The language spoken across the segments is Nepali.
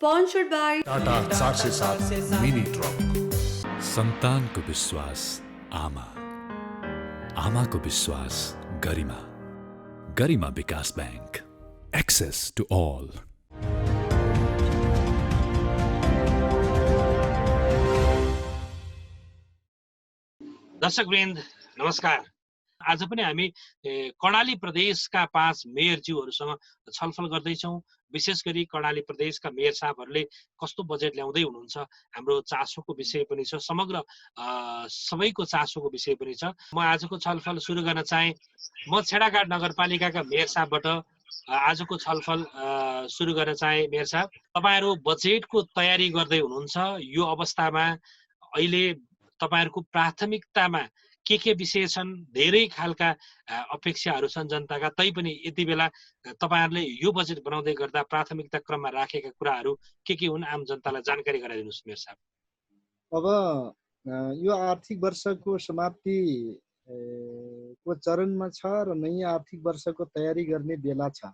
Sponsored by Tata 407 mini truck. सन्तानको विश्वास आमा, आमाको विश्वास गरिमा, गरिमा विकास बैंक, एक्सेस टु ऑल। दर्शकवृन्द नमस्कार। आज पनि हामी कर्णाली प्रदेशका 5 मेयरज्यूहरूसँग छलफल गर्दैछौँ। विशेष गरी कर्णाली प्रदेशका मेयर साहबहरूले कस्तो बजेट ल्याउँदै हुनुहुन्छ, हाम्रो चासोको विषय पनि छ, समग्र सबैको चासोको विषय पनि छ। म आजको छलफल सुरु गर्न चाहे म छेडाघाट नगरपालिकाका मेयर साहबबाट आजको छलफल सुरु गर्न चाहे। मेयर साहब, तपाईहरु बजेटको तयारी गर्दै हुनुहुन्छ, यो अवस्थामा अहिले तपाईहरुको प्राथमिकतामा के विषय छन्? धेरै खालका अपेक्षाहरू छन् जनताका, तैपनि यति बेला तपाईहरुले यो बजेट बनाउँदै गर्दा प्राथमिकता क्रममा राखेका कुराहरू के हुन्, आम जनतालाई जानकारी गराइदिनुस् मेयर साहब। अब यो आर्थिक वर्षको समाप्ति को चरणमा छ र नयाँ आर्थिक वर्षको तयारी गर्ने बेला छ।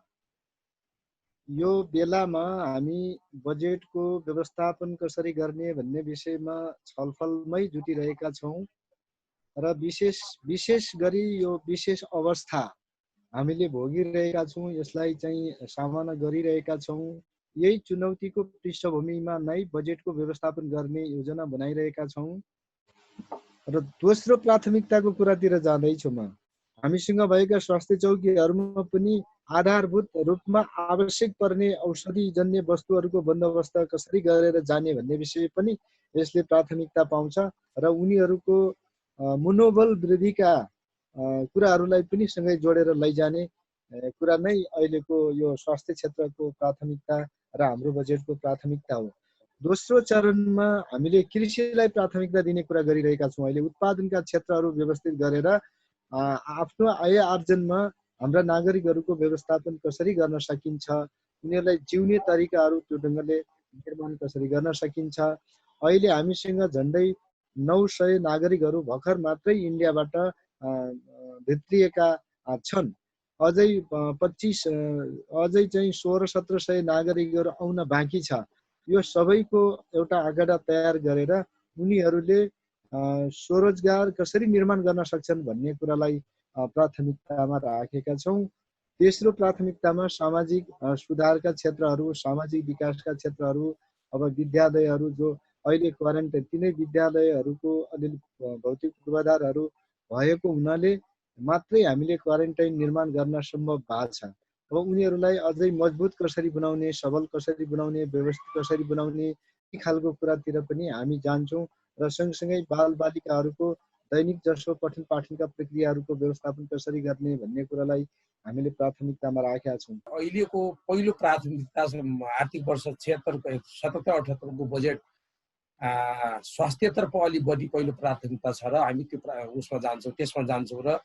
यो बेलामा हामी बजेटको व्यवस्थापन कसरी गर्ने भन्ने विषयमा छलफलमै जुटिरहेका छौँ र विशेष गरी यो विशेष अवस्था हामीले भोगिरहेका छौँ, यसलाई चाहिँ सामना गरिरहेका छौँ। यही चुनौतीको पृष्ठभूमिमा नै बजेटको व्यवस्थापन गर्ने योजना बनाइरहेका छौँ र दोस्रो प्राथमिकताको कुरातिर जाँदैछु म। हामीसँग भएका स्वास्थ्य चौकीहरूमा पनि आधारभूत रूपमा आवश्यक पर्ने औषधिजन्य वस्तुहरूको बन्दोबस्त कसरी गरेर जाने भन्ने विषय पनि यसले प्राथमिकता पाउँछ र उनीहरूको मनोबल वृद्धिका कुराहरूलाई पनि सँगै जोडेर लैजाने कुरा नै अहिलेको यो स्वास्थ्य क्षेत्रको प्राथमिकता र हाम्रो बजेटको प्राथमिकता हो। दोस्रो चरणमा हामीले कृषिलाई प्राथमिकता दिने कुरा गरिरहेका छौँ। अहिले उत्पादनका क्षेत्रहरू व्यवस्थित गरेर आफ्नो आय आर्जनमा हाम्रा नागरिकहरूको व्यवस्थापन कसरी गर्न सकिन्छ, उनीहरूलाई जिउने तरिकाहरू त्यो ढङ्गले निर्माण कसरी गर्न सकिन्छ। अहिले हामीसँग झन्डै 900 नागरिकहरू भर्खर मात्रै इन्डियाबाट भित्रिएका छन्। अझै 1600-1700 नागरिकहरू आउन बाँकी छ। यो सबैको एउटा आँकडा तयार गरेर उनीहरूले स्वरोजगार कसरी निर्माण गर्न सक्छन् भन्ने कुरालाई प्राथमिकतामा राखेका छौँ। तेस्रो प्राथमिकतामा सामाजिक सुधारका क्षेत्रहरू, सामाजिक विकासका क्षेत्रहरू, अब विद्यालयहरू जो अहिले क्वारेन्टाइन, तिनै विद्यालयहरूको अलिअलि भौतिक पूर्वाधारहरू भएको हुनाले मात्रै हामीले क्वारेन्टाइन निर्माण गर्न सम्भव भएको छ। अब उनीहरूलाई अझै मजबुत कसरी बनाउने, सबल कसरी बनाउने, व्यवस्थित कसरी बनाउने, यी खालको कुरातिर पनि हामी जान्छौँ र सँगसँगै बालबालिकाहरूको दैनिक जसो पठन पाठनका प्रक्रियाहरूको व्यवस्थापन कसरी गर्ने भन्ने कुरालाई हामीले प्राथमिकतामा राखेका छौँ। अहिलेको पहिलो प्राथमिकता आर्थिक वर्ष 77-78 को बजेट स्वास्थ्यतर्फ अलि बढी पहिलो प्राथमिकता छ र हामी त्यो त्यसमा जान्छौँ र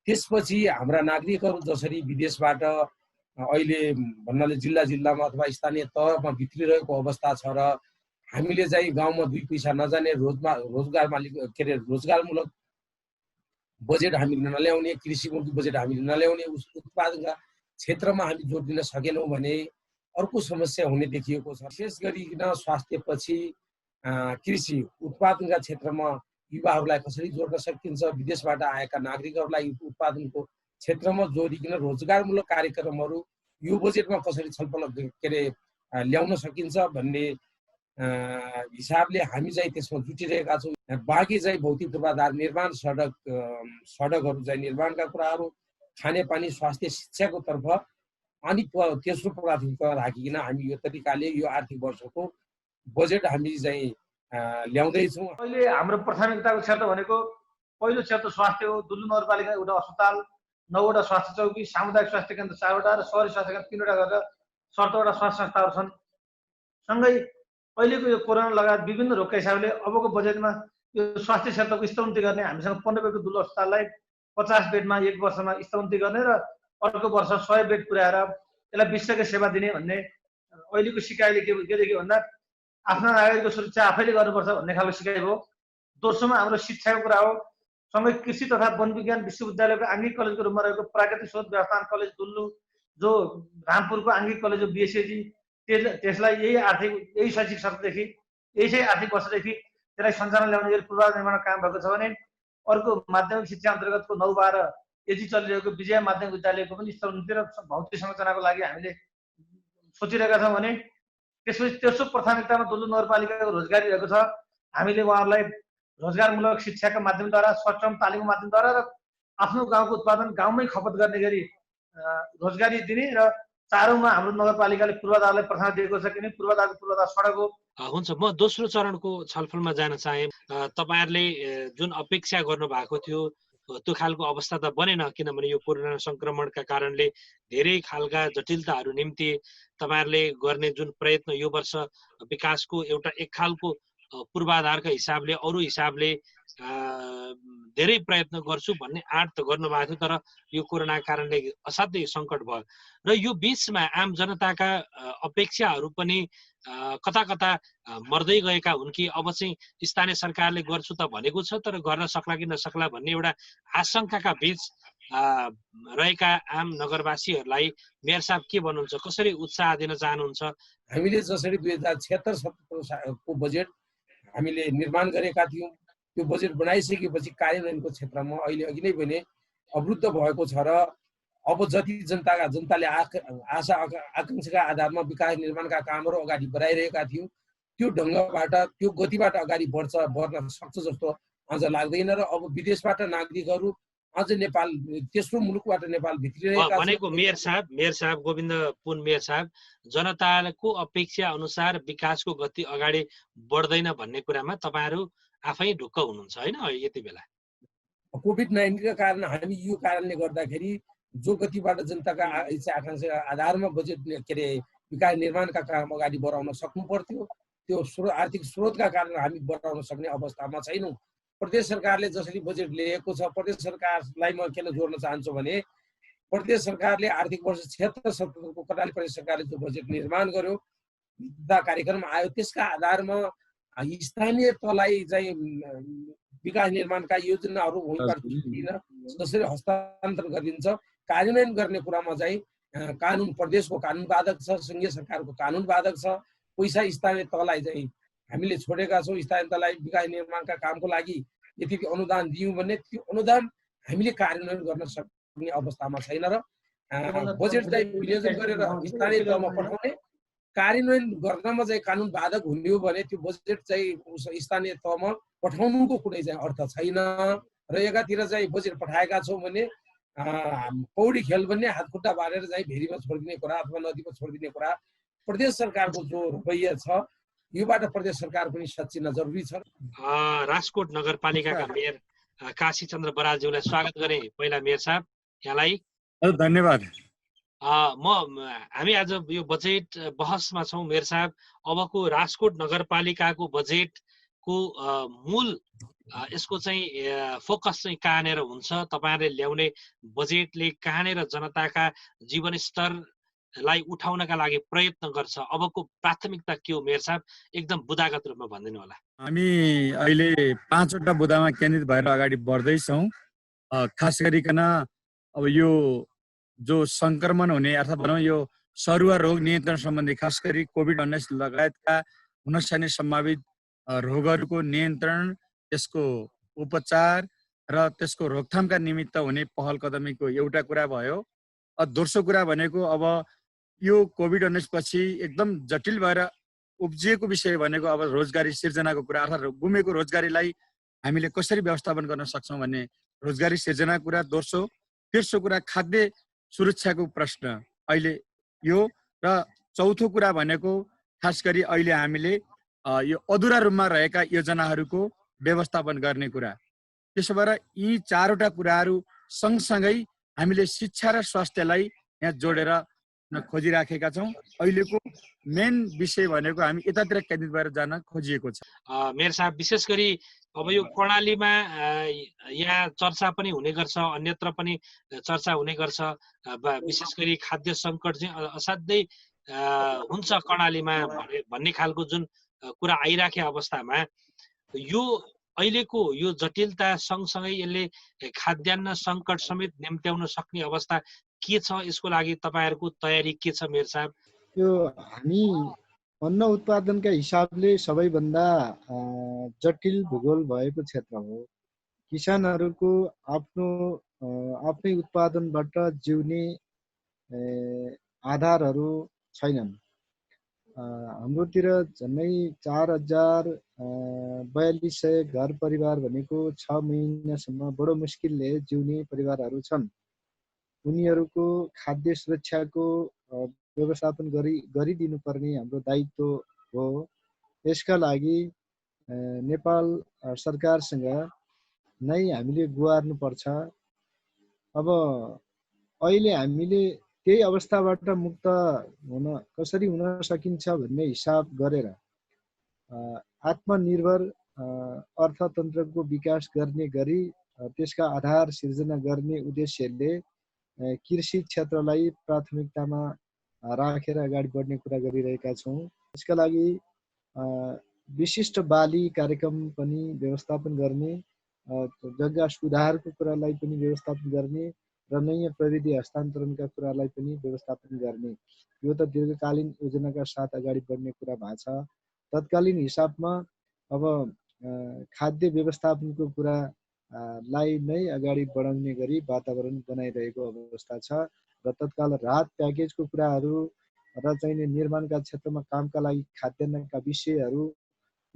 त्यसपछि हाम्रा नागरिकहरू जसरी विदेशबाट अहिले भन्नाले जिल्लामा अथवा स्थानीय तहमा भित्रिरहेको अवस्था छ र हामीले चाहिँ गाउँमा 2 पैसा नजाने रोजगारमूलक बजेट हामीले नल्याउने, कृषिमुखी बजेट हामीले नल्याउने, उत्पादनका क्षेत्रमा हामी जोड दिन सकेनौँ भने अर्को समस्या हुने देखिएको छ। विशेष गरिकन स्वास्थ्यपछि कृषि उत्पादनका क्षेत्रमा युवाहरूलाई कसरी जोड्न सकिन्छ, विदेशबाट आएका नागरिकहरूलाई उत्पादनको क्षेत्रमा जोडिकन रोजगारमूलक कार्यक्रमहरू यो बजेटमा कसरी छलफल ल्याउन सकिन्छ भन्ने हिसाबले हामी चाहिँ त्यसमा जुटिरहेका छौँ। बाँकी चाहिँ भौतिक पूर्वाधार निर्माण, सडकहरू चाहिँ निर्माणका कुराहरू, खानेपानी, स्वास्थ्य, शिक्षाको तर्फ अनि तेस्रो प्राथमिकता राखिकन हामी यो तरिकाले यो आर्थिक वर्षको बजेट हामी चाहिँ ल्याउँदैछौँ। अहिले हाम्रो प्राथमिकताको क्षेत्र भनेको पहिलो क्षेत्र स्वास्थ्य हो। दुल्लु नगरपालिका एउटा अस्पताल, 9वटा स्वास्थ्य चौकी, सामुदायिक स्वास्थ्य केन्द्र 4वटा र सहरी स्वास्थ्य केन्द्र 3वटा गरेर 17वटा स्वास्थ्य संस्थाहरू छन्। सँगै अहिलेको यो कोरोना लगायत विभिन्न रोगका हिसाबले अबको बजेटमा यो स्वास्थ्य क्षेत्रको स्तरोन्नति गर्ने, हामीसँग 15 बेडको दुल्लु अस्पताललाई 50 बेडमा 1 वर्षमा स्तरोन्नति गर्ने र अर्को वर्ष 100 बेड पुर्याएर यसलाई विश्वकै सेवा दिने भन्ने अहिलेको सिकाइले के देखियो भन्दा आफ्ना नागरिकको सुरक्षा आफैले गर्नुपर्छ भन्ने खालको सिकाइ हो। दोस्रोमा हाम्रो शिक्षाको कुरा हो। सँगै कृषि तथा वन विज्ञान विश्वविद्यालयको आङ्गिक कलेजको रूपमा रहेको प्राकृतिक स्रोत व्यवस्थापन कलेज दुल्लु, जो रामपुरको आङ्गिक कलेज हो BSAG, त्यसलाई यही शैक्षिक सत्रदेखि यही चाहिँ आर्थिक वर्षदेखि त्यसलाई सञ्चालन ल्याउने गरी पूर्वाधार निर्माण काम भएको छ भने अर्को माध्यमिक शिक्षा अन्तर्गतको 9-12 यदि चलिरहेको विजय माध्यमिक विद्यालयको पनि स्तरोन्नति र भौतिक संरचनाको लागि हामीले सोचिरहेका छौँ भने त्यसपछि तेस्रो प्राथमिकतामा दुल्लु नगरपालिकाको रोजगारी रहेको छ। हामीले उहाँहरूलाई रोजगारमूलक शिक्षाका माध्यमद्वारा सर्ट टर्म तालिमको माध्यमद्वारा र आफ्नो गाउँको उत्पादन गाउँमै खपत गर्ने गरी रोजगारी दिने र चारौँमा हाम्रो नगरपालिकाले पूर्वाधारलाई प्राथमिकता दिएको छ किनभने पूर्वाधार सडक हो। हुन्छ, म दोस्रो चरणको छलफलमा जान चाहे। तपाईहरुले जुन अपेक्षा गर्नु भएको थियो त्यो खालको अवस्था त बनेन, किनभने यो कोरोना संक्रमणका कारणले धेरै खालका जटिलताहरू निम्ति तपाईहरुले गर्ने जुन प्रयत्न यो वर्ष विकासको एउटा एक खालको पूर्वाधारका हिसाबले अरु हिसाबले धेरै प्रयत्न गर्छु भन्ने आँट त गर्नुभएको थियो, तर यो कोरोनाका कारणले असाध्यै सङ्कट भयो र यो बीचमा आम जनताका अपेक्षाहरू पनि कता कता मर्दै गएका हुन् कि अब चाहिँ स्थानीय सरकारले गर्छु त भनेको छ तर गर्न सक्ला कि नसक्ला भन्ने एउटा आशंकाका बीच रहेका आम नगरवासीहरूलाई मेयर साहब के भन्नुहुन्छ, कसरी उत्साह दिन चाहनुहुन्छ? हामीले जसरी 2076-77 को बजेट हामीले निर्माण गरेका थियौँ, त्यो बजेट बनाइसकेपछि कार्यान्वयनको क्षेत्रमा अहिले अघि नै भने अवरुद्ध भएको छ र अब जति जनताले आशा आकांक्षाका आधारमा विकास निर्माणका कामहरू अगाडि बढाइरहेका थियौँ त्यो ढङ्गबाट त्यो गतिबाट अगाडि बढ्न सक्छ जस्तो अझ लाग्दैन र अब विदेशबाट नागरिकहरू अझ नेपाल तेस्रो मुलुकबाट नेपाल भित्रिरहेका छन् भनेको मेयर साहब गोविन्द पुन मेयर साहब, जनताको अपेक्षा अनुसार विकासको गति अगाडि बढ्दैन भन्ने कुरामा तपाईहरु आफै ढुक्क हुनुहुन्छ हैन? यति बेला कोभिड-19 का कारण हामी यो कारणले गर्दाखेरि जो गतिबाट जनताका इच्छा आकांक्षा आधारमा बजेट के अरे विकास निर्माणका काम अगाडि बढाउन सक्नु पर्थ्यो, त्यो आर्थिक स्रोतका कारण हामी बढाउन सक्ने अवस्थामा छैनौँ। प्रदेश सरकारले जसरी बजेट ल्याएको छ, प्रदेश सरकारलाई म किन जोड्न चाहन्छु भने प्रदेश सरकारले आर्थिक वर्ष 76-77 को कर्णाली प्रदेश सरकारले जो बजेट निर्माण गर्यो, कार्यक्रम आयो, त्यसका आधारमा स्थानीय तहलाई चाहिँ विकास निर्माणका योजनाहरू जसरी हस्तान्तरण गरिन्छ कार्यान्वयन गर्ने कुरामा चाहिँ कानुन प्रदेशको कानुन बाधक छ, संघीय सरकारको कानुन बाधक छ। पैसा स्थानीय तहलाई चाहिँ हामीले छोडेका छौँ, स्थानीय तहलाई विकास निर्माणका कामको लागि यदि अनुदान दियौँ भने त्यो अनुदान हामीले कार्यान्वयन गर्न सक्ने अवस्थामा छैन र बजेट चाहिँ विनियोजन गरेर स्थानीय तहमा पठाउने कार्यान्वयन गर्नमा चाहिँ कानुन बाधक हुने हो भने त्यो बजेट चाहिँ स्थानीय तहमा पठाउनुको कुनै चाहिँ अर्थ छैन र एकातिर चाहिँ बजेट पठाएका छौँ भने पौडी खेल भन्ने हातखुट्टा बारेर चाहिँ भेरीमा छोडिदिने कुरा अथवा नदीमा छोडिदिने कुरा प्रदेश सरकारको जो रवैया छ योबाट प्रदेश सरकार पनि सचिन जरुरी छ। राजकोट नगरपालिकाका मेयर काशी चन्द्र बरालज्यूलाई स्वागत गरे। पहिला मेयर साहब यहाँलाई धन्यवाद। हामी आज यो बजेट बहसमा छौँ मेयर साहब। अबको राजकोट नगरपालिकाको बजेटको मूल यसको चाहिँ फोकस चाहिँ कहाँनिर हुन्छ? तपाईहरुले ल्याउने बजेटले कहाँनिर जनताका जीवन स्तरलाई उठाउनका लागि प्रयत्न गर्छ? अबको प्राथमिकता के हो मेयर साहब? एकदम बुदागत रूपमा भनिदिनु होला। हामी अहिले 5वटा बुदामा केन्द्रित भएर अगाडि बढ्दैछौँ। खास गरिकन अब यो जो संक्रमण हुने अर्थात् भनौँ यो सरुवा रोग नियन्त्रण सम्बन्धी खास गरी कोभिड-19 लगायतका हुन सक्ने सम्भावित रोगहरूको नियन्त्रण, त्यसको उपचार र त्यसको रोकथामका निमित्त हुने पहल कदमीको एउटा कुरा भयो। दोस्रो कुरा भनेको अब यो कोभिड-19 पछि एकदम जटिल भएर उब्जिएको विषय भनेको अब रोजगारी सिर्जनाको कुरा, अर्थात् गुमेको रोजगारीलाई हामीले कसरी व्यवस्थापन गर्न सक्छौँ भन्ने रोजगारी सिर्जनाको कुरा दोस्रो। तेस्रो कुरा खाद्य सुरक्षाको प्रश्न अहिले यो, र चौथो कुरा भनेको खास गरी अहिले हामीले यो अधुरा रूपमा रहेका योजनाहरूको व्यवस्थापन गर्ने कुरा। त्यसो भएर यी 4वटा कुराहरू सँगसँगै हामीले शिक्षा र स्वास्थ्यलाई यहाँ जोडेर खोजिराखेका छौँ। अहिलेको मेन विषय भनेको हामी यतातिर केन्द्रित भएर जान खोजिएको छ। मेयर साहब विशेष गरी अब यो कर्णालीमा यहाँ चर्चा पनि हुने गर्छ, अन्यत्र पनि चर्चा हुने गर्छ। विशेष गरी खाद्य सङ्कट चाहिँ असाध्यै हुन्छ कर्णालीमा भन्ने खालको जुन कुरा आइराखे अवस्थामा यो अहिलेको यो जटिलता सँगसँगै यसले खाद्यान्न सङ्कट समेत निम्त्याउन सक्ने अवस्था के छ? यसको लागि तपाईहरुको तयारी के छ मेयर साहब? यो हामी अन्न उत्पादनका हिसाबले सबैभन्दा जटिल भूगोल भएको क्षेत्र हो। किसानहरूको आफ्नै उत्पादनबाट जिउने आधारहरू छैनन्। हाम्रोतिर झन्डै 4,000-4,200 घर परिवार भनेको 6 महिनासम्म बडो मुस्किलले जिउने परिवारहरू छन्। उनीहरूको खाद्य सुरक्षाको व्यवस्थापन गरिदिनुपर्ने हाम्रो दायित्व हो। यसका लागि नेपाल सरकारसँग नै हामीले गुहार्नुपर्छ। अब अहिले हामीले त्यही अवस्थाबाट मुक्त कसरी हुन सकिन्छ भन्ने हिसाब गरेर आत्मनिर्भर अर्थतन्त्रको विकास गर्ने गरी त्यसका आधार सिर्जना गर्ने उद्देश्यले कृषि क्षेत्रलाई प्राथमिकतामा राखेर अगाडि बढ्ने कुरा गरिरहेका छौँ। यसका लागि विशिष्ट बाली कार्यक्रम पनि व्यवस्थापन गर्ने, जग्गा सुधारको कुरालाई पनि व्यवस्थापन गर्ने र नयाँ प्रविधि हस्तान्तरणका कुरालाई पनि व्यवस्थापन गर्ने, यो त दीर्घकालीन योजनाका साथ अगाडि बढ्ने कुरा भएको छ। तत्कालीन हिसाबमा अब खाद्य व्यवस्थापनको कुरा लाई नै अगाडि बढाउने गरी वातावरण बनाइरहेको अवस्था छ र तत्काल राहत प्याकेजको कुराहरू र चाहिने निर्माणका क्षेत्रमा कामका लागि खाद्यान्नका विषयहरू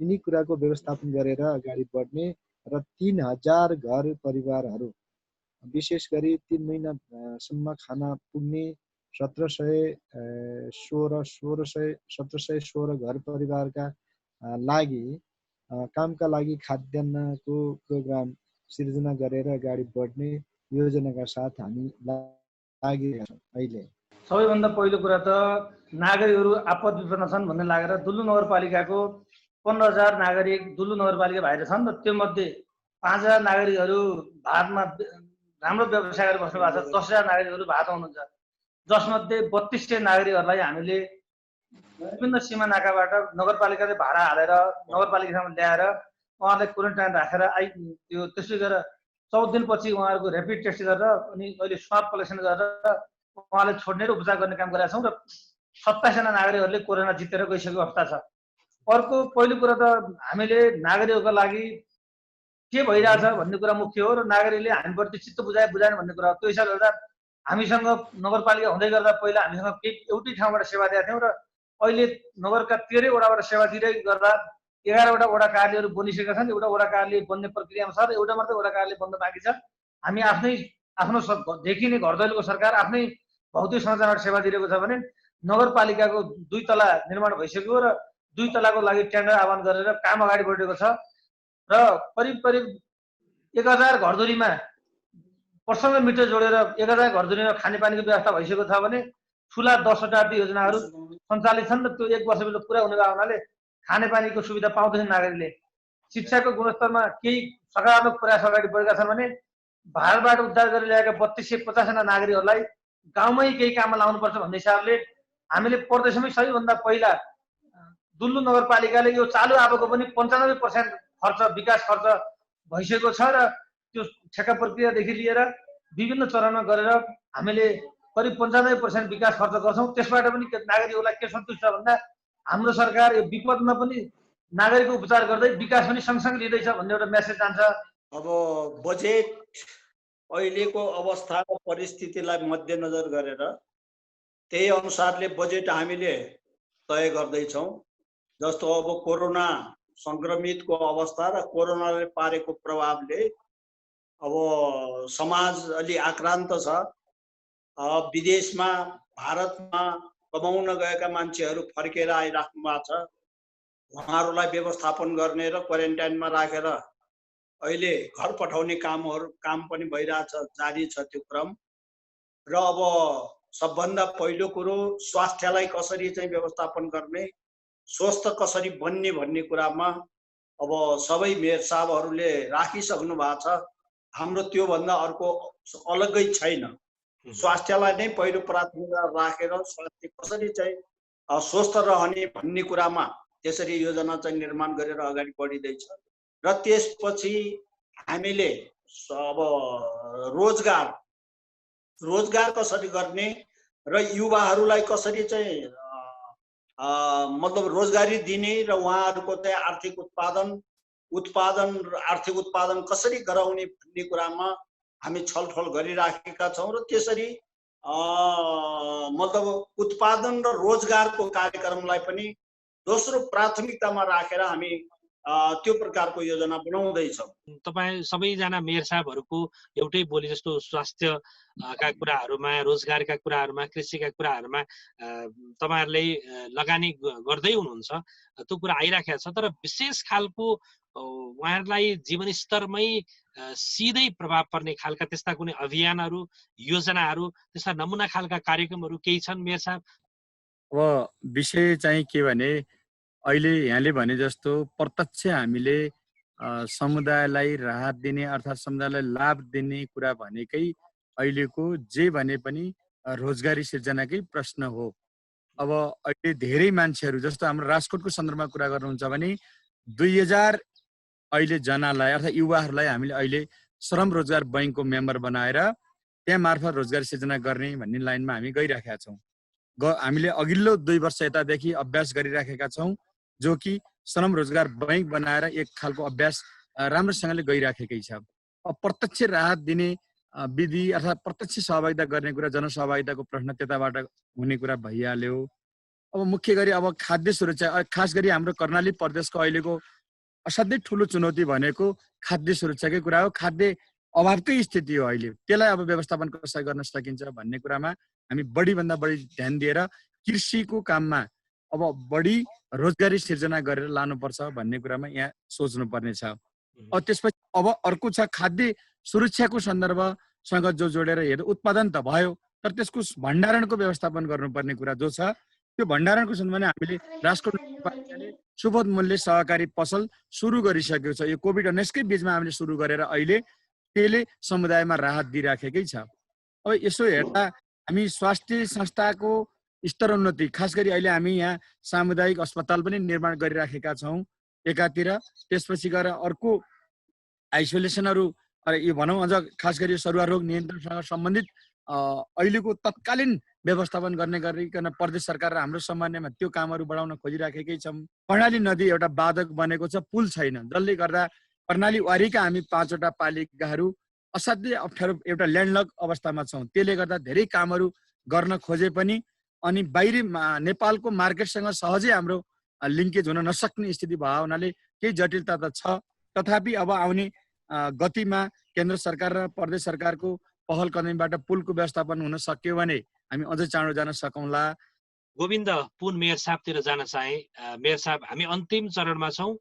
यिनी कुराको व्यवस्थापन गरेर अगाडि बढ्ने र 3,000 घर परिवारहरू विशेष गरी 3 महिनासम्म खाना पुग्ने 1716 घर परिवारका लागि कामका लागि खाद्यान्नको प्रोग्राम सिर्जना गरेर अगाडि बढ्ने योजनाका साथ हामी लागिरहेका छौँ। अहिले सबैभन्दा पहिलो कुरा त नागरिकहरू आपद विपन्न छन् भन्ने लागेर दुल्लु नगरपालिकाको 15,000 नागरिक दुल्लु नगरपालिका बाहिर छन् र त्यो मध्ये 5,000 नागरिकहरू भारतमा राम्रो व्यवसाय गरेर बस्नु भएको छ। 10,000 नागरिकहरू भारतमा हुनुहुन्छ, जसमध्ये 3200 नागरिकहरूलाई हामीले विभिन्न सीमा नाकाबाट नगरपालिकाले भाडा हालेर नगरपालिकासम्म ल्याएर उहाँलाई क्वारेन्टाइन राखेर त्यो त्यसै गरेर 14 दिनपछि उहाँहरूको ऱ्यापिड टेस्ट गरेर अनि अहिले स्वाब कलेक्सन गरेर उहाँलाई छोड्ने र उपचार गर्ने काम गरेका छौँ र 27 जना नागरिकहरूले कोरोना जितेर गइसकेको अवस्था छ। अर्को पहिलो कुरा त हामीले नागरिकहरूको लागि के भइरहेछ भन्ने कुरा मुख्य हो र नागरिकले हामीप्रति चित्त बुझाएन भन्ने कुरा हो। त्यो हिसाबले गर्दा हामीसँग नगरपालिका हुँदै गर्दा पहिला हामीसँग एउटै ठाउँबाट सेवा दिएका थियौँ र अहिले नगरका 13 वडाबाट सेवा दिँदै गर्दा 11वटा वडा कार्यालयहरू बनिसकेका छन्। एउटा वडा कार्यालय बन्ने प्रक्रियामा छ र एउटा मात्रै वडा कार्यालय बन्न बाँकी छ। हामी आफ्नो देखिने घर दैलोको सरकार आफ्नै भौतिक संरचनाबाट सेवा दिइरहेको छ भने नगरपालिकाको 2 तला निर्माण भइसक्यो र 2 तलाको लागि टेन्डर आह्वान गरेर काम अगाडि बढेको छ र करिब 1000 घरधुरीमा प्रसङ्ग मिटर जोडेर 1000 घरधुरीमा खानेपानीको व्यवस्था भइसकेको छ भने ठुला 10वटा योजनाहरू सञ्चालित छन् र त्यो 1 वर्षभित्र पुरा हुने भएको हुनाले खानेपानीको सुविधा पाउँदैछन् नागरिकले। शिक्षाको गुणस्तरमा केही सकारात्मक प्रयास अगाडि बढेका छन् भने भारतबाट उद्धार गरेर ल्याएका 3250 जना नागरिकहरूलाई गाउँमै केही काममा लाउनुपर्छ भन्ने हिसाबले हामीले प्रदेशमै सबैभन्दा पहिला दुल्लु नगरपालिकाले यो चालु आएको पनि 95% खर्च विकास खर्च भइसकेको छ र त्यो ठेक्का प्रक्रियादेखि लिएर विभिन्न चरणमा गरेर हामीले करिब 95% विकास खर्च गर्छौँ। त्यसबाट पनि नागरिकहरूलाई के सन्तुष्ट छ भन्दा हाम्रो सरकार यो विपदमा पनि नागरिकको उपचार गर्दै विकास पनि सँगसँगै लिँदैछ भन्ने एउटा मेसेज जान्छ। अब बजेट अहिलेको अवस्था र परिस्थितिलाई मध्यनजर गरेर त्यही अनुसारले बजेट हामीले तय गर्दैछौँ। जस्तो अब कोरोना संक्रमितको अवस्था र कोरोनाले पारेको प्रभावले अब समाज अलि आक्रान्त छ। विदेशमा भारतमा कमाउन गएका मान्छेहरू फर्केर आइराख्नु भएको छ। उहाँहरूलाई व्यवस्थापन गर्ने र क्वारेन्टाइनमा राखेर अहिले घर पठाउने काम पनि भइरहेछ, जारी छ त्यो क्रम। र अब सबभन्दा पहिलो कुरो स्वास्थ्यलाई कसरी चाहिँ व्यवस्थापन गर्ने, स्वस्थ कसरी बन्ने भन्ने कुरामा अब सबै मेयर साहबहरूले राखिसक्नु भएको छ। हाम्रो त्योभन्दा अर्को अलग्गै छैन। स्वास्थ्यलाई नै पहिलो प्राथमिकता राखेर स्वास्थ्य कसरी चाहिँ स्वस्थ रहने भन्ने कुरामा त्यसरी योजना चाहिँ निर्माण गरेर अगाडि बढिँदैछ। र त्यसपछि हामीले अब रोजगार कसरी गर्ने र युवाहरूलाई कसरी चाहिँ मतलब रोजगारी दिने र उहाँहरूको चाहिँ आर्थिक उत्पादन कसरी गराउने भन्ने कुरामा हामी छलफल गरिराखेका छौँ र त्यसरी मतलब उत्पादन र रोजगारको कार्यक्रमलाई पनि दोस्रो प्राथमिकतामा राखेर हामी त्यो प्रकारको योजना बनाउँदैछौँ। तपाईँ सबैजना मेयर साहबहरूको एउटै बोली जस्तो स्वास्थ्यका कुराहरूमा, रोजगारका कुराहरूमा, कृषिका कुराहरूमा तपाईँहरूले लगानी गर्दै हुनुहुन्छ, त्यो कुरा आइराखेको छ। तर विशेष खालको उहाँहरूलाई जीवनस्तरमै सिधै प्रभाव पर्ने खालका त्यस्ता कुनै अभियानहरू, योजनाहरू, त्यस्ता नमुना खालका कार्यक्रमहरू केही छन् मेयर साहब? अब विषय चाहिँ के भने अहिले यहाँले भने जस्तो प्रत्यक्ष हामीले समुदायलाई राहत दिने अर्थात् समुदायलाई लाभ दिने कुरा भनेकै अहिलेको जे भने पनि रोजगारी सिर्जनाकै प्रश्न हो। अब अहिले धेरै मान्छेहरू जस्तो हाम्रो राजकोटको सन्दर्भमा कुरा गर्नुहुन्छ भने 2000 अहिले जनालाई अर्थात् युवाहरूलाई हामीले अहिले श्रम रोजगार बैङ्कको मेम्बर बनाएर त्यहाँ मार्फत रोजगारी सिर्जना गर्ने भन्ने लाइनमा हामी गइराखेका छौँ। हामीले अघिल्लो 2 वर्ष यतादेखि अभ्यास गरिराखेका छौँ, जो कि श्रम रोजगार बैङ्क बनाएर एक खालको अभ्यास राम्रोसँगले गइराखेकै छ। अब प्रत्यक्ष राहत दिने विधि अर्थात् प्रत्यक्ष सहभागिता गर्ने कुरा, जनसहभागिताको प्रश्न त्यताबाट हुने कुरा भइहाल्यो। अब मुख्य गरी अब खाद्य सुरक्षा, खास गरी हाम्रो कर्णाली प्रदेशको अहिलेको असाध्यै ठुलो चुनौती भनेको खाद्य सुरक्षाकै कुरा हो। खाद्य अभावकै स्थिति हो अहिले। त्यसलाई अब व्यवस्थापन कसरी गर्न सकिन्छ भन्ने कुरामा हामी बढीभन्दा बढी ध्यान दिएर कृषिको काममा अब बढी रोजगारी सिर्जना गरेर लानुपर्छ भन्ने कुरामा यहाँ सोच्नुपर्ने छ। त्यसपछि अब अर्को छ खाद्य सुरक्षाको सन्दर्भसँग जो जोडेर हेर्दा उत्पादन त भयो, तर त्यसको भण्डारणको व्यवस्थापन गर्नुपर्ने कुरा जो छ, त्यो भण्डारणको सन्दर्भमा हामीले राजकोट नगरपालिकाले सुपथ मूल्य सहकारी पसल सुरु गरिसकेको छ। यो कोभिड-19कै बीचमा हामीले सुरु गरेर अहिले त्यसले समुदायमा राहत दिइराखेकै छ। अब यसो हेर्दा हामी स्वास्थ्य संस्थाको स्तरोन्नति, खास गरी अहिले हामी यहाँ सामुदायिक अस्पताल पनि निर्माण गरिराखेका छौँ एकातिर। त्यसपछि गएर अर्को आइसोलेसनहरू, यो भनौँ अझ खास गरी सरुवा रोग नियन्त्रणसँग सम्बन्धित अहिलेको तत्कालीन व्यवस्थापन गर्ने गरिकन प्रदेश सरकार र हाम्रो समन्वयमा त्यो कामहरू बढाउन खोजिराखेकै छौँ। कर्णाली नदी एउटा बाधक बनेको छ, पुल छैन, जसले गर्दा कर्णाली वारीका हामी 5 वटा पालिकाहरू असाध्यै अप्ठ्यारो एउटा ल्यान्डलक अवस्थामा छौँ। त्यसले गर्दा धेरै कामहरू गर्न खोजे पनि अनि बाहिरी नेपालको मार्केटसँग सहजै हाम्रो लिङ्केज हुन नसक्ने स्थिति भएको हुनाले केही जटिलता त छ। तथापि अब आउने गतिमा केन्द्र सरकार र प्रदेश सरकारको पहल कदमीबाट पुलको व्यवस्थापन हुन सक्यो भने हामी अझै चाँडो जान सकौँला। गोविन्द पुन मेयर साहबतिर जान चाहे। मेयर साहब, हामी अन्तिम चरणमा छौँ।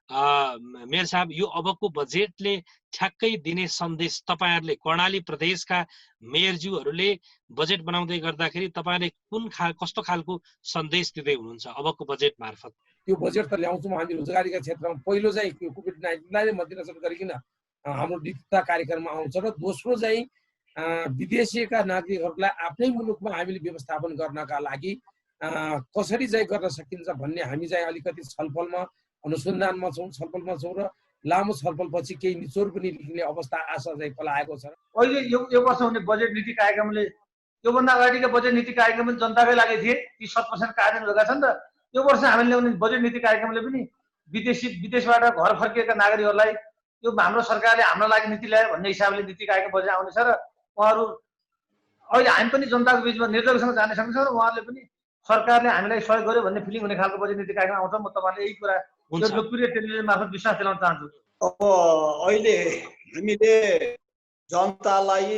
मेयर साहब, यो अबको बजेटले ठ्याक्कै दिने सन्देश तपाईँहरूले कर्णाली प्रदेशका मेयरज्यूहरूले बजेट बनाउँदै गर्दाखेरि तपाईँहरूले कस्तो खालको सन्देश दिँदै हुनुहुन्छ अबको बजेट मार्फत? त्यो बजेट त ल्याउँछौँ हामी रोजगारीका क्षेत्रमा। पहिलो चाहिँ कोभिड-19लाई मध्यनजर गरिकन हाम्रो विविधता कार्यक्रममा आउँछ र दोस्रो चाहिँ विदेशीका नागरिकहरूलाई आफ्नै मुलुकमा हामीले व्यवस्थापन गर्नका लागि कसरी चाहिँ गर्न सकिन्छ भन्ने हामी चाहिँ अलिकति छलफलमा अनुसन्धानमा छौँ, छलफलमा छौँ र लामो छलफलपछि केही निचोड पनि निक्लिने अवस्था आशा चाहिँ पलाएको छ। अहिले यो वर्ष हुने बजेट नीति कार्यक्रमले, योभन्दा अगाडिका बजेट नीति कार्यक्रम पनि जनताकै लागि थिए, ती 100% कार्यान्वयन भएका छन्। र यो वर्ष हामीले ल्याउने बजेट नीति कार्यक्रमले पनि विदेशबाट घर फर्किएका नागरिकहरूलाई यो हाम्रो सरकारले हाम्रो लागि नीति ल्यायो भन्ने हिसाबले नीति कार्यक्रम बजेट आउनेछ र उहाँहरू अहिले हामी पनि जनताको बिचमा निर्धक्कसँग जाने सक्छौँ र उहाँहरूले पनि सरकारले हामीलाई सहयोग गर्यो भन्ने फिलिङ हुने खालको बजेट नीति कार्यक्रम आउँछ। म तपाईँले यही कुरा लोकप्रिय टेलिभिजन मार्फत विश्वास दिलाउन चाहन्छु। अब अहिले हामीले जनतालाई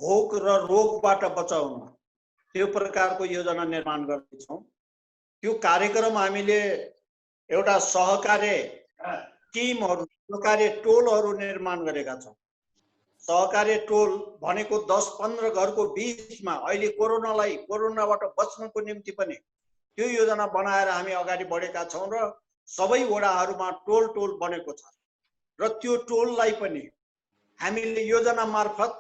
भोक र रोगबाट बचाउन त्यो प्रकारको योजना निर्माण गर्दैछौँ। त्यो कार्यक्रम हामीले एउटा सहकार्य टिमहरू, सहकार्य टोलहरू निर्माण गरेका छौँ। सहकार्य टोल भनेको 10-15 घरको बिचमा अहिले कोरोनाबाट बच्नको निम्ति पनि त्यो योजना बनाएर हामी अगाडि बढेका छौँ र सबै वडाहरूमा टोल बनेको छ र त्यो टोललाई पनि हामीले योजना मार्फत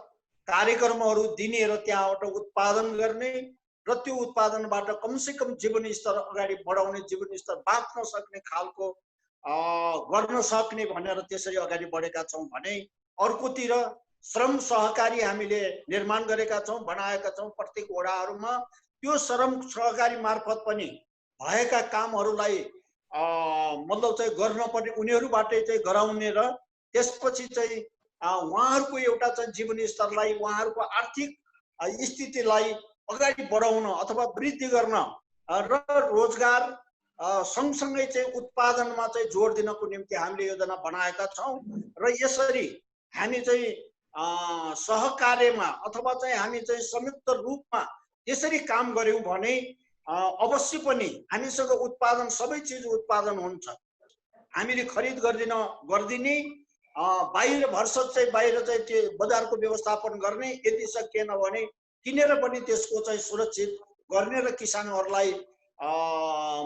कार्यक्रमहरू दिने र त्यहाँबाट उत्पादन गर्ने र त्यो उत्पादनबाट कमसेकम जीवनस्तर अगाडि बढाउने, जीवनस्तर बाँच्न सक्ने खालको गर्न सक्ने भनेर त्यसरी अगाडि बढेका छौँ भने अर्कोतिर श्रम सहकारी हामीले निर्माण गरेका छौँ, बनाएका छौँ। प्रत्येक वडाहरूमा त्यो श्रम सहकारी मार्फत पनि भएका कामहरूलाई मतलब चाहिँ गर्नपर्ने उनीहरूबाटै चाहिँ गराउने र त्यसपछि चाहिँ उहाँहरूको एउटा चाहिँ जीवन स्तरलाई उहाँहरूको आर्थिक स्थितिलाई अगाडि बढाउन अथवा वृद्धि गर्न र रोजगार सँगसँगै चाहिँ उत्पादनमा चाहिँ जोड दिनको निम्ति हामीले योजना बनाएका छौँ र यसरी हामी चाहिँ सहकार्यमा अथवा चाहिँ हामी चाहिँ संयुक्त रूपमा त्यसरी काम गर्यौँ भने अवश्य पनि हामीसँग उत्पादन सबै चिज उत्पादन हुन्छ। हामीले खरिद गरिदिने बाहिर भर्सक चाहिँ बाहिर चाहिँ त्यो बजारको व्यवस्थापन गर्ने, यदि सकिएन भने किनेर पनि त्यसको चाहिँ सुरक्षित गर्ने र किसानहरूलाई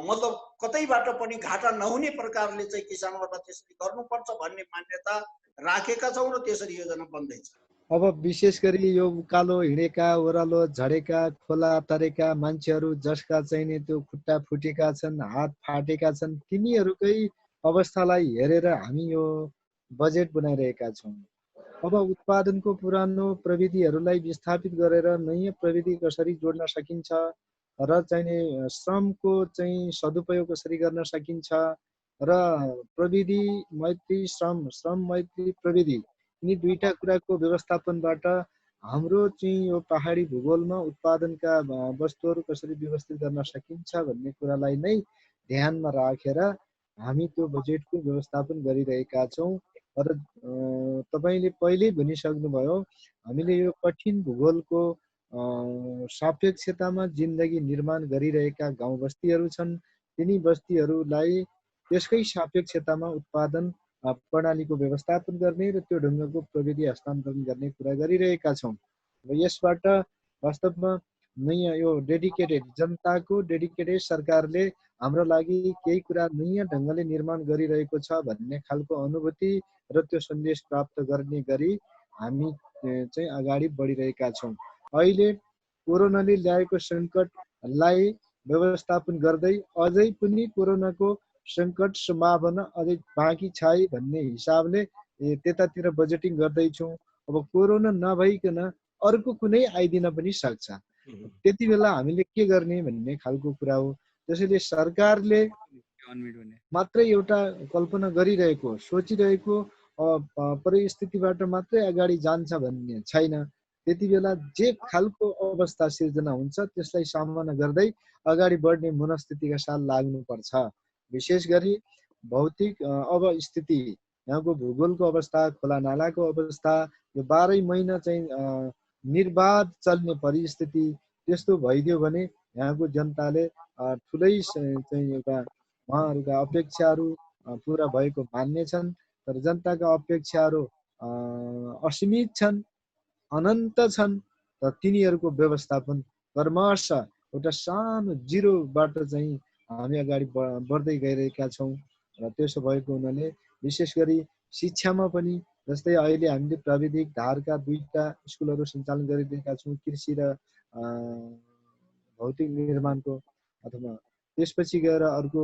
मतलब कतैबाट पनि घाटा नहुने प्रकारले चाहिँ किसानहरूलाई त्यसरी गर्नुपर्छ भन्ने मान्यता राखेका छौँ र त्यसरी योजना बन्दैछ। अब विशेष गरी यो उकालो हिँडेका, ओह्रालो झरेका, खोला तरेका मान्छेहरू जसका चाहिँ नि त्यो खुट्टा फुटेका छन्, हात फाटेका छन्, तिनीहरूकै अवस्थालाई हेरेर हामी यो बजेट बनाइरहेका छौँ। अब उत्पादनको पुरानो प्रविधिहरूलाई विस्थापित गरेर नयाँ प्रविधि कसरी जोड्न सकिन्छ र चाहिँ श्रमको चाहिँ सदुपयोग कसरी गर्न सकिन्छ र प्रविधि मैत्री श्रम मैत्री प्रविधि यिनी दुईटा कुराको व्यवस्थापनबाट हाम्रो चाहिँ यो पहाडी भूगोलमा उत्पादनका वस्तुहरू कसरी व्यवस्थित गर्न सकिन्छ भन्ने कुरालाई नै ध्यानमा राखेर हामी त्यो बजेटको व्यवस्थापन गरिरहेका छौँ। र तपाईँले पहिल्यै भनिसक्नुभयो, हामीले यो कठिन भूगोलको सापेक्षतामा जिन्दगी निर्माण गरिरहेका गाउँ बस्तीहरू छन्, तिनी बस्तीहरूलाई त्यसकै सापेक्षतामा उत्पादन प्रणालीको व्यवस्थापन गर्ने र त्यो ढङ्गको प्रविधि हस्तान्तरण गर्ने कुरा गरिरहेका छौँ। र यसबाट वास्तवमा नयाँ यो डेडिकेटेड जनताको डेडिकेटेड सरकारले हाम्रो लागि केही कुरा नयाँ ढङ्गले निर्माण गरिरहेको छ भन्ने खालको अनुभूति र त्यो सन्देश प्राप्त गर्ने गरी हामी चाहिँ अगाडि बढिरहेका छौँ। अहिले कोरोनाले ल्याएको सङ्कटलाई व्यवस्थापन गर्दै अझै पनि कोरोनाको सङ्कट सम्भावना अझै बाँकी छ भन्ने हिसाबले त्यतातिर बजेटिङ गर्दैछौँ। अब कोरोना नभइकन अर्को कुनै आइदिन पनि सक्छ, त्यति बेला हामीले के गर्ने भन्ने खालको कुरा हो। त्यसैले सरकारले मात्रै एउटा कल्पना गरिरहेको सोचिरहेको परिस्थितिबाट मात्रै अगाडि जान्छ भन्ने छैन। त्यति बेला जे खालको अवस्था सिर्जना हुन्छ त्यसलाई सामना गर्दै अगाडि बढ्ने मनस्थितिका साथ लाग्नुपर्छ। विशेष गरी भौतिक अब स्थिति, यहाँको भूगोलको अवस्था, खोला नालाको अवस्था, यो 12 महिना चाहिँ निर्बाध चल्ने परिस्थिति त्यस्तो भइदियो भने यहाँको जनताले ठुलै चाहिँ एउटा उहाँहरूका अपेक्षाहरू पुरा भएको मान्नेछन्। तर जनताका अपेक्षाहरू असीमित छन्, अनन्त छन्। र तिनीहरूको व्यवस्थापन क्रमशः एउटा सानो जिरोबाट चाहिँ हामी अगाडि बढ्दै गइरहेका छौँ। र त्यसो भएको हुनाले विशेष गरी शिक्षामा पनि जस्तै अहिले हामीले प्राविधिक धारका 2टा स्कुलहरू सञ्चालन गरिरहेका छौँ, कृषि र भौतिक निर्माणको, अथवा त्यसपछि गएर अर्को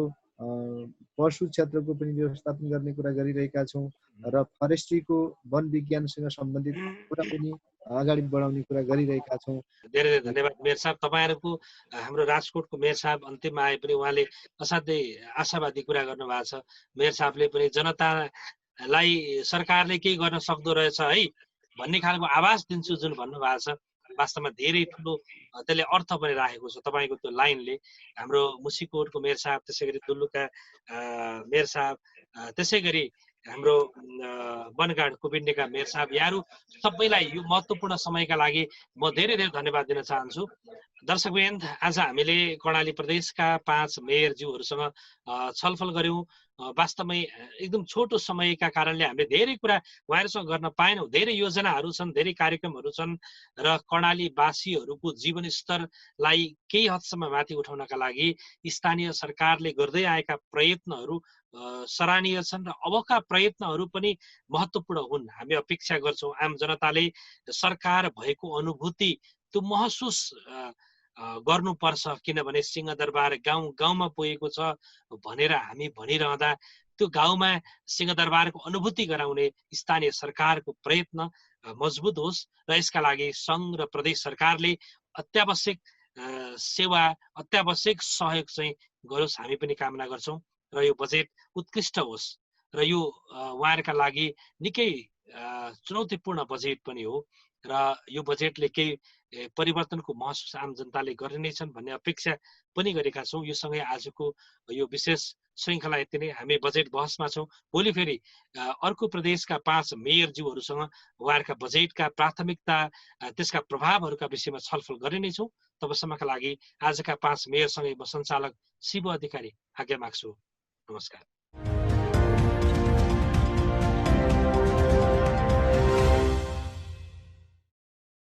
पशु क्षेत्रको पनि व्यवस्थापन गर्ने कुरा गरिरहेका छौँ र फरेस्ट्रीको वन विज्ञानसँग सम्बन्धित कुरा पनि अगाडि बढाउने कुरा गरिरहेका छौँ। धेरै धेरै धन्यवाद मेयर साहब। तपाईँहरूको हाम्रो राजकोटको मेयर साहब अन्तिममा आए पनि उहाँले असाध्यै आशावादी कुरा गर्नुभएको छ। मेयर साहबले पनि जनतालाई सरकारले केही गर्न सक्दो रहेछ है भन्ने खालको आवाज दिन्छु जुन भन्नुभएको छ, वास्तवमा धेरै ठुलो त्यसले अर्थ पनि राखेको छ तपाईँको त्यो लाइनले। हाम्रो मुसिकोटको मेयर साहब, त्यसै गरी दुल्लुका मेयर साहब, त्यसै गरी हाम्रो बनगाड कुपिन्डेका मेयर साहब, यहाँहरू सबैलाई यो महत्त्वपूर्ण समयका लागि म धेरै धेरै धन्यवाद दिन चाहन्छु। दर्शकवृन्द, आज हामीले कर्णाली प्रदेशका 5 मेयरज्यूहरूसँग छलफल गऱ्यौँ। वास्तवमै एकदम छोटो समयका कारणले हामीले धेरै कुरा उहाँहरूसँग गर्न पाएनौँ। धेरै योजनाहरू छन्, धेरै कार्यक्रमहरू छन् र कर्णालीवासीहरूको जीवन स्तरलाई केही हदसम्म माथि उठाउनका लागि स्थानीय सरकारले गर्दै आएका प्रयत्नहरू सराहनीय छन् र अबका प्रयत्नहरू पनि महत्त्वपूर्ण हुन्। हामी अपेक्षा गर्छौँ आम जनताले सरकार भएको अनुभूति त्यो महसुस गर्नुपर्छ, किनभने सिंहदरबार गाउँ गाउँमा पुगेको छ भनेर हामी भनिरहँदा त्यो गाउँमा सिंहदरबारको अनुभूति गराउने स्थानीय सरकारको प्रयत्न मजबुत होस् र यसका लागि सङ्घ र प्रदेश सरकारले अत्यावश्यक सेवा अत्यावश्यक सहयोग चाहिँ गरोस् हामी पनि कामना गर्छौँ र यो बजेट उत्कृष्ट होस् र यो उहाँहरूका लागि निकै चुनौतीपूर्ण बजेट पनि हो र यो बजेटले केही परिवर्तनको महसुस आम जनताले गर्ने नै छन् भन्ने अपेक्षा पनि गरेका छौँ। यो सँगै आजको यो विशेष श्रृङ्खला यति नै। हामी बजेट बहसमा छौँ। भोलि फेरि अर्को प्रदेशका 5 मेयरज्यूहरूसँग उहाँहरूका बजेटका प्राथमिकता त्यसका प्रभावहरूका विषयमा छलफल गर्ने नै छौँ। तबसम्मका लागि आजका 5 मेयरसँगै म सञ्चालक शिव अधिकारी आज्ञा माग्छु। नमस्कार।